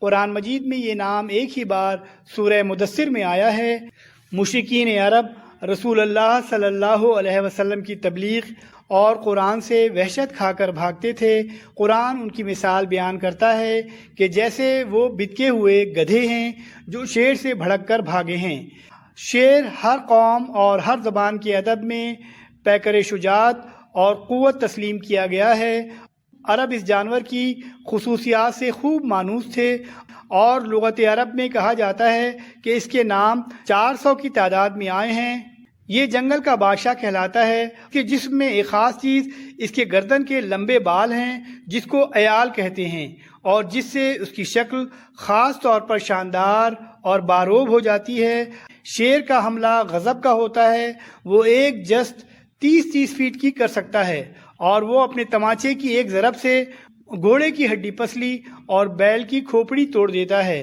قرآن مجید میں یہ نام ایک ہی بار سورہ مدثر میں آیا ہے۔ مشرکین عرب رسول اللہ صلی اللہ علیہ وسلم کی تبلیغ اور قرآن سے وحشت کھا کر بھاگتے تھے۔ قرآن ان کی مثال بیان کرتا ہے کہ جیسے وہ بتکے ہوئے گدھے ہیں جو شیر سے بھڑک کر بھاگے ہیں۔ شیر ہر قوم اور ہر زبان کے ادب میں پیکر شجاعت اور قوت تسلیم کیا گیا ہے۔ عرب اس جانور کی خصوصیات سے خوب مانوس تھے اور لغت عرب میں کہا جاتا ہے کہ اس کے نام 400 کی تعداد میں آئے ہیں۔ یہ جنگل کا بادشاہ کہلاتا ہے کہ جسم میں ایک خاص چیز اس کے گردن کے لمبے بال ہیں جس کو ایال کہتے ہیں، اور جس سے اس کی شکل خاص طور پر شاندار اور باروب ہو جاتی ہے۔ شیر کا حملہ غضب کا ہوتا ہے۔ وہ ایک جست 30 فیٹ کی کر سکتا ہے اور وہ اپنے تماچے کی ایک ضرب سے گھوڑے کی ہڈی پسلی اور بیل کی کھوپڑی توڑ دیتا ہے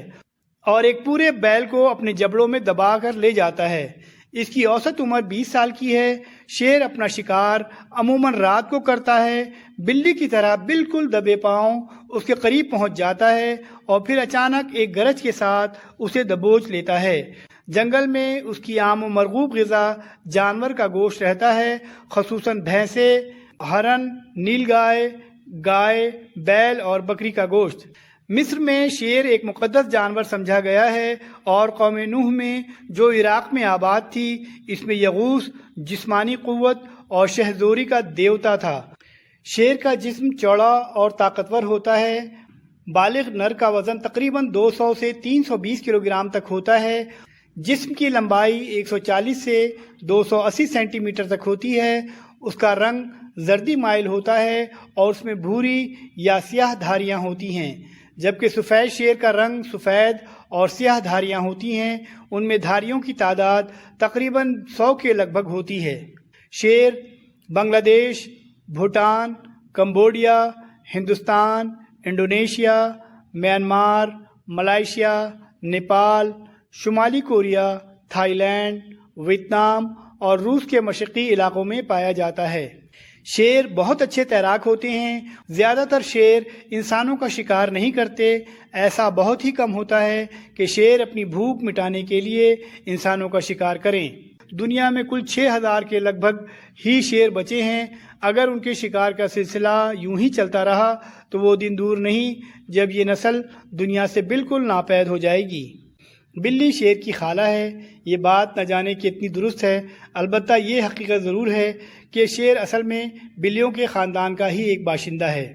اور ایک پورے بیل کو اپنے جبڑوں میں دبا کر لے جاتا ہے۔ اس کی اوسط عمر 20 سال کی ہے۔ شیر اپنا شکار عموماً رات کو کرتا ہے۔ بلی کی طرح بالکل دبے پاؤں اس کے قریب پہنچ جاتا ہے اور پھر اچانک ایک گرج کے ساتھ اسے دبوچ لیتا ہے۔ جنگل میں اس کی عام و مرغوب غذا جانور کا گوشت رہتا ہے، خصوصاً بھینسے، ہرن، نیل گائے، گائے، بیل اور بکری کا گوشت۔ مصر میں شیر ایک مقدس جانور سمجھا گیا ہے اور قوم نوح میں جو عراق میں آباد تھی اس میں یغوث جسمانی قوت اور شہزوری کا دیوتا تھا۔ شیر کا جسم چوڑا اور طاقتور ہوتا ہے۔ بالغ نر کا وزن تقریباً 200 سے 320 کلو گرام تک ہوتا ہے۔ جسم کی لمبائی 140 سے 280 سینٹی میٹر تک ہوتی ہے۔ اس کا رنگ زردی مائل ہوتا ہے اور اس میں بھوری یا سیاہ دھاریاں ہوتی ہیں، جبکہ سفید شیر کا رنگ سفید اور سیاہ دھاریاں ہوتی ہیں۔ ان میں دھاریوں کی تعداد تقریباً 100 کے لگ بھگ ہوتی ہے۔ شیر بنگلہ دیش، Bhutan, Cambodia, Hindustan, Indonesia, Myanmar, Malaysia, Nepal, شمالی کوریا، تھائی لینڈ، ویتنام اور روس کے مشرقی علاقوں میں پایا جاتا ہے۔ شیر بہت اچھے تیراک ہوتے ہیں۔ زیادہ تر شیر انسانوں کا شکار نہیں کرتے۔ ایسا بہت ہی کم ہوتا ہے کہ شیر اپنی بھوک مٹانے کے لیے انسانوں کا شکار کریں۔ دنیا میں کل 6000 کے لگ بھگ ہی شیر بچے ہیں۔ اگر ان کے شکار کا سلسلہ یوں ہی چلتا رہا تو وہ دن دور نہیں جب یہ نسل دنیا سے بالکل ناپید ہو جائے گی۔ بلی شیر کی خالہ ہے۔ یہ بات نہ جانے کتنی درست ہے، البتہ یہ حقیقت ضرور ہے کہ شیر اصل میں بلیوں کے خاندان کا ہی ایک باشندہ ہے۔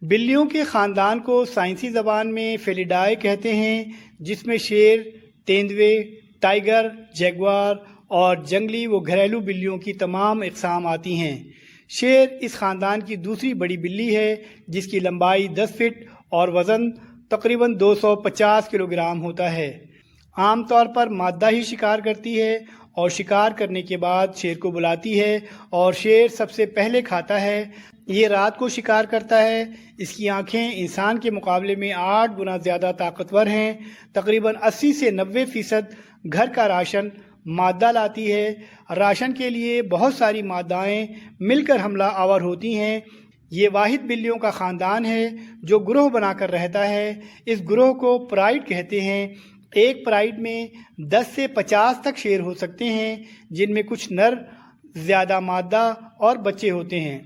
بلیوں کے خاندان کو سائنسی زبان میں فیلیڈائے کہتے ہیں، جس میں شیر، تیندوے، ٹائیگر، جیگوار اور جنگلی و گھریلو بلیوں کی تمام اقسام آتی ہیں۔ شیر اس خاندان کی دوسری بڑی بلی ہے جس کی لمبائی 10 فٹ اور وزن تقریباً 250 کلو گرام ہوتا ہے۔ عام طور پر مادہ ہی شکار کرتی ہے اور شکار کرنے کے بعد شیر کو بلاتی ہے اور شیر سب سے پہلے کھاتا ہے۔ یہ رات کو شکار کرتا ہے۔ اس کی آنکھیں انسان کے مقابلے میں 8 گنا زیادہ طاقتور ہیں۔ تقریباً 80 سے 90% گھر کا راشن مادہ لاتی ہے۔ راشن کے لیے بہت ساری مادائیں مل کر حملہ آور ہوتی ہیں۔ یہ واحد بلیوں کا خاندان ہے جو گروہ بنا کر رہتا ہے۔ اس گروہ کو پرائڈ کہتے ہیں۔ ایک پرائڈ میں 10 سے 50 تک شیر ہو سکتے ہیں، جن میں کچھ نر، زیادہ مادہ اور بچے ہوتے ہیں۔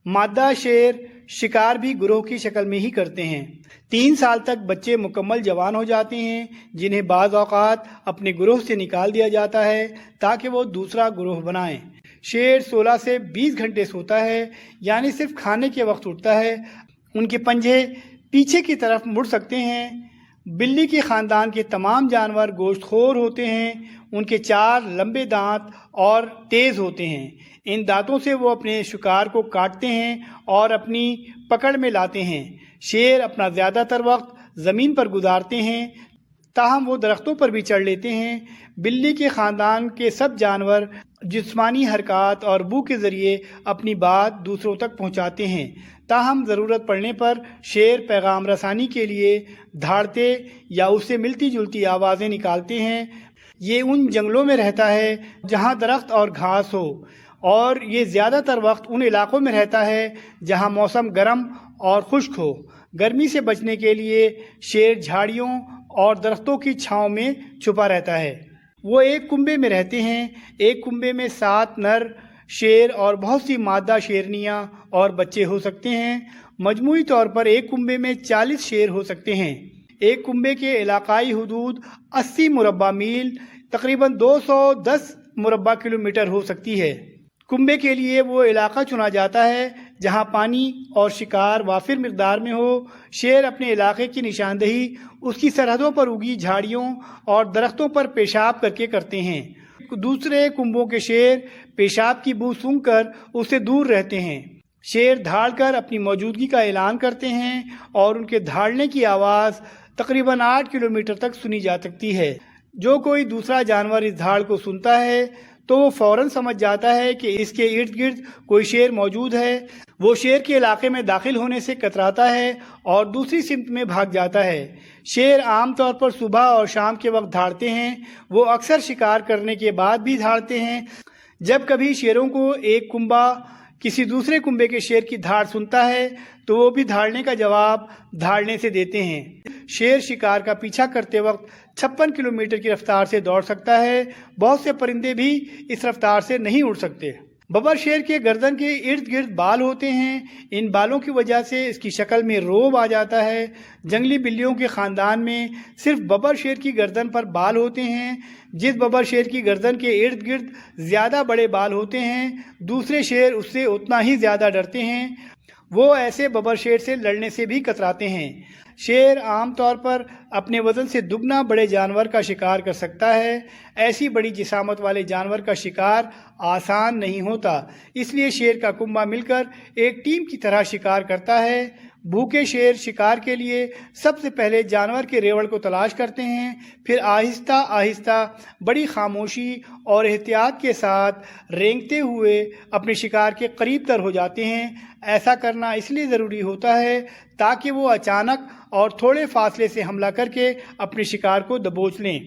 مادہ شیر شکار بھی گروہ کی شکل میں ہی کرتے ہیں۔ 3 سال تک بچے مکمل جوان ہو جاتے ہیں، جنہیں بعض اوقات اپنے گروہ سے نکال دیا جاتا ہے تاکہ وہ دوسرا گروہ بنائیں۔ شیر 16 سے 20 گھنٹے سوتا ہے، یعنی صرف کھانے کے وقت اٹھتا ہے۔ ان کے پنجے پیچھے کی طرف مڑ سکتے ہیں۔ بلی کے خاندان کے تمام جانور گوشت خور ہوتے ہیں۔ ان کے 4 لمبے دانت اور تیز ہوتے ہیں۔ ان دانتوں سے وہ اپنے شکار کو کاٹتے ہیں اور اپنی پکڑ میں لاتے ہیں۔ شیر اپنا زیادہ تر وقت زمین پر گزارتے ہیں، تاہم وہ درختوں پر بھی چڑھ لیتے ہیں۔ بلی کے خاندان کے سب جانور جسمانی حرکات اور بو کے ذریعے اپنی بات دوسروں تک پہنچاتے ہیں، تاہم ضرورت پڑنے پر شیر پیغام رسانی کے لیے دھاڑتے یا اس سے ملتی جلتی آوازیں نکالتے ہیں۔ یہ ان جنگلوں میں رہتا ہے جہاں درخت اور گھاس ہو، اور یہ زیادہ تر وقت ان علاقوں میں رہتا ہے جہاں موسم گرم اور خشک ہو۔ गर्मी से बचने के लिए शेर झाड़ियों और दरख्तों की छांव में छुपा रहता है। वो एक कुंबे में रहते हैं। एक कुंबे में 7 नर शेर और बहुत सी मादा शेरनियां और बच्चे हो सकते हैं। मजमूई तौर पर एक कुंबे में 40 शेर हो सकते हैं। एक कुंबे के इलाकाई हदूद 80 मुरब्बा मील तकरीबन 210 मुरब्बा किलोमीटर हो सकती है। कुंबे के लिए वो इलाका चुना जाता है जहां पानी और शिकार वाफिर मिकदार में हो। शेर अपने इलाके की निशानदही उसकी सरहदों पर उगी झाड़ियों और दरख्तों पर पेशाब करके करते हैं। दूसरे कुंबों के शेर पेशाब की बू सूंघकर उससे दूर रहते हैं। शेर धाड़ कर अपनी मौजूदगी का ऐलान करते हैं और उनके धाड़ने की आवाज़ तकरीबन 8 किलोमीटर तक सुनी जा सकती है। जो कोई दूसरा जानवर इस धाड़ को सुनता है तो वो फौरन समझ जाता है कि इसके इर्द गिर्द कोई शेर मौजूद है। वो शेर के इलाके में दाखिल होने से कतराता है और दूसरी सिमत में भाग जाता है। शेर आम तौर पर सुबह और शाम के वक्त धाड़ते हैं। वो अक्सर शिकार करने के बाद भी धाड़ते हैं। जब कभी शेरों को एक कुंबा किसी दूसरे कुंबे के शेर की धाड़ सुनता है तो वो भी धाड़ने का जवाब धाड़ने से देते हैं। शेर शिकार का पीछा करते वक्त 56 किलोमीटर की रफ्तार से दौड़ सकता है। बहुत से परिंदे भी इस रफ्तार से नहीं उड़ सकते। बबर शेर के गर्दन के इर्द गिर्द बाल होते हैं। इन बालों की वजह से इसकी शक्ल में रोब आ जाता है। जंगली बिल्लियों के ख़ानदान में सिर्फ बबर शेर की गर्दन पर बाल होते हैं। जिस बबर शेर की गर्दन के इर्द गिर्द ज़्यादा बड़े बाल होते हैं, दूसरे शेर उससे उतना ही ज़्यादा डरते हैं। वो ऐसे बबर शेर से लड़ने से भी कतराते हैं। शेर आम तौर पर अपने वज़न से दुगना बड़े जानवर का शिकार कर सकता है। ऐसी बड़ी जिसामत वाले जानवर का शिकार आसान नहीं होता, इसलिए शेर का कुंबा मिलकर एक टीम की तरह शिकार करता है। भूखे शेर शिकार के लिए सबसे पहले जानवर के रेवड़ को तलाश करते हैं, फिर आहिस्ता आहिस्ता बड़ी खामोशी और एहतियात के साथ रेंगते हुए अपने शिकार के करीब तर हो जाते हैं। ऐसा करना इसलिए ज़रूरी होता है ताकि वो अचानक और थोड़े फासले से हमला करके अपने शिकार को दबोच लें।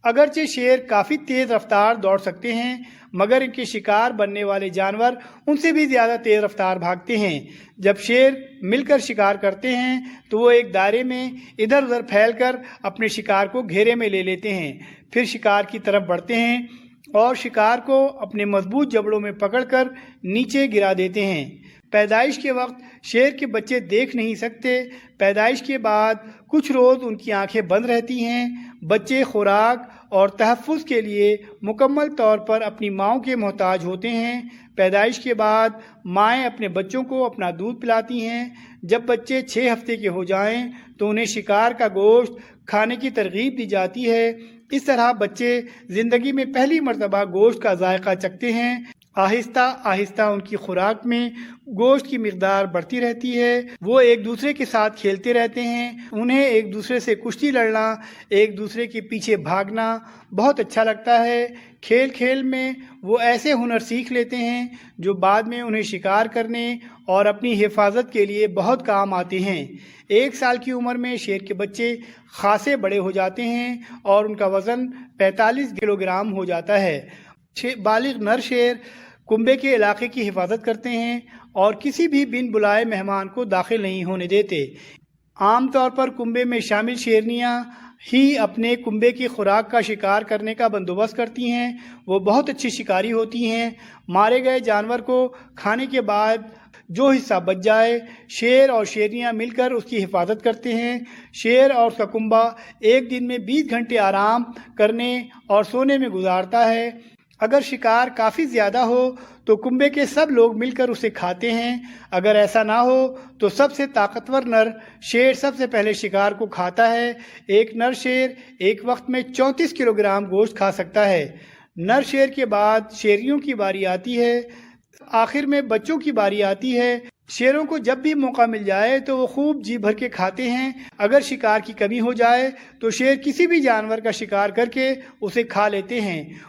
अगरचे शेर काफ़ी तेज़ रफ्तार दौड़ सकते हैं, मगर इनके शिकार बनने वाले जानवर उनसे भी ज़्यादा तेज़ रफ्तार भागते हैं। जब शेर मिलकर शिकार करते हैं तो वो एक दायरे में इधर उधर फैलकर अपने शिकार को घेरे में ले लेते हैं। फिर शिकार की तरफ बढ़ते हैं और शिकार को अपने मजबूत जबड़ों में पकड़कर नीचे गिरा देते हैं। पैदाइश के वक्त शेर के बच्चे देख नहीं सकते। पैदाइश के बाद कुछ रोज़ उनकी आंखें बंद रहती हैं। बच्चे खुराक और तहफ़्फ़ुज़ के लिए मुकम्मल तौर पर अपनी माँओं के मोहताज होते हैं। पैदाइश के बाद माएँ अपने बच्चों को अपना दूध पिलाती हैं। जब बच्चे 6 हफ्ते के हो जाएं तो उन्हें शिकार का गोश्त खाने की तरगीब दी जाती है। इस तरह बच्चे ज़िंदगी में पहली मर्तबा गोश्त का जायका चखते हैं। आहिस्ता आहिस्ता उनकी खुराक में गोश्त की मिकदार बढ़ती रहती है। वो एक दूसरे के साथ खेलते रहते हैं। उन्हें एक दूसरे से कुश्ती लड़ना, एक दूसरे के पीछे भागना बहुत अच्छा लगता है। खेल खेल में वो ऐसे हुनर सीख लेते हैं जो बाद में उन्हें शिकार करने और अपनी हिफाजत के लिए बहुत काम आते हैं। 1 साल की उम्र में शेर के बच्चे खासे बड़े हो जाते हैं और उनका वज़न 45 किलोग्राम हो जाता है। बालिग नर शेर कुंबे के इलाके की हिफाजत करते हैं और किसी भी बिन बुलाए मेहमान को दाखिल नहीं होने देते। आम तौर पर कुंबे में शामिल शेरनियां ही अपने कुंबे की खुराक का शिकार करने का बंदोबस्त करती हैं। वो बहुत अच्छी शिकारी होती हैं। मारे गए जानवर को खाने के बाद जो हिस्सा बच जाए, शेर और शेरनियां मिलकर उसकी हिफाजत करते हैं। शेर और उसका कुंबा एक दिन में 20 घंटे आराम करने और सोने में गुजारता है। अगर शिकार काफ़ी ज़्यादा हो तो कुंबे के सब लोग मिलकर उसे खाते हैं। अगर ऐसा ना हो तो सबसे ताकतवर नर शेर सबसे पहले शिकार को खाता है। एक नर शेर एक वक्त में 34 किलोग्राम गोश्त खा सकता है। नर शेर के बाद शेरियों की बारी आती है। आखिर में बच्चों की बारी आती है। शेरों को जब भी मौका मिल जाए तो वो खूब जी भर के खाते हैं। अगर शिकार की कमी हो जाए तो शेर किसी भी जानवर का शिकार करके उसे खा लेते हैं।